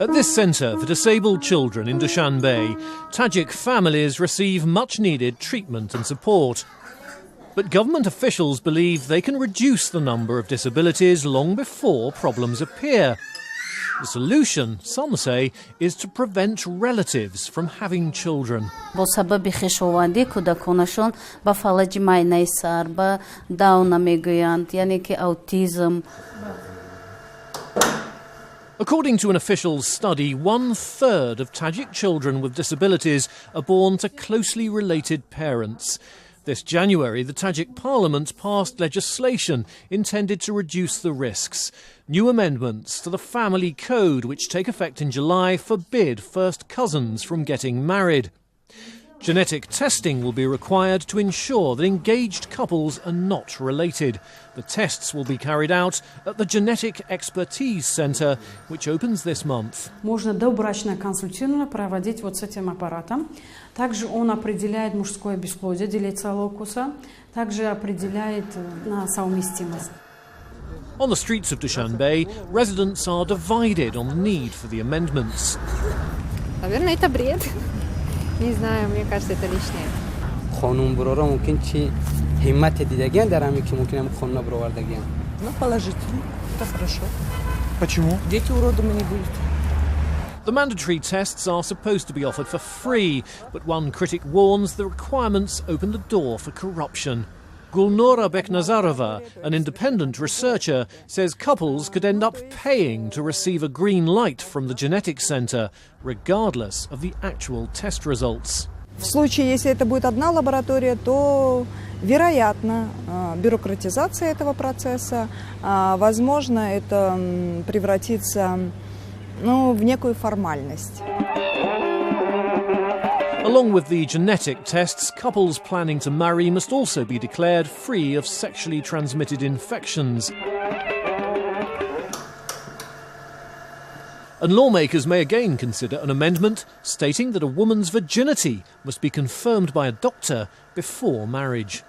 At this centre for disabled children in Dushanbe, Tajik families receive much-needed treatment and support. But government officials believe they can reduce the number of disabilities long before problems appear. The solution, some say, is to prevent relatives from having children. According to an official study, 1/3 of Tajik children with disabilities are born to closely related parents. This January, the Tajik Parliament passed legislation intended to reduce the risks. New amendments to the family code, which take effect in July, forbid first cousins from getting married. Genetic testing will be required to ensure that engaged couples are not related. The tests will be carried out at the Genetic Expertise Centre, which opens this month. Можно добрачное консультирование проводить вот с этим аппаратом. Также он определяет мужское бесплодие, делится локуса. Также определяет на совместимость. On the streets of Dushanbe, residents are divided on the need for the amendments. Наверное, это бред. Не знаю, мне кажется, это лишнее. Ну, положительно. Это хорошо. Почему? Дети уродами не будут. The mandatory tests are supposed to be offered for free, but one critic warns the requirements open the door for corruption. Gulnora Beknazarova, an independent researcher, says couples could end up paying to receive a green light from the genetics centre, regardless of the actual test results. В случае, если это будет одна лаборатория, то, вероятно, бюрократизация этого процесса, возможно, это превратится, в некую формальность. Along with the genetic tests, couples planning to marry must also be declared free of sexually transmitted infections. And lawmakers may again consider an amendment stating that a woman's virginity must be confirmed by a doctor before marriage.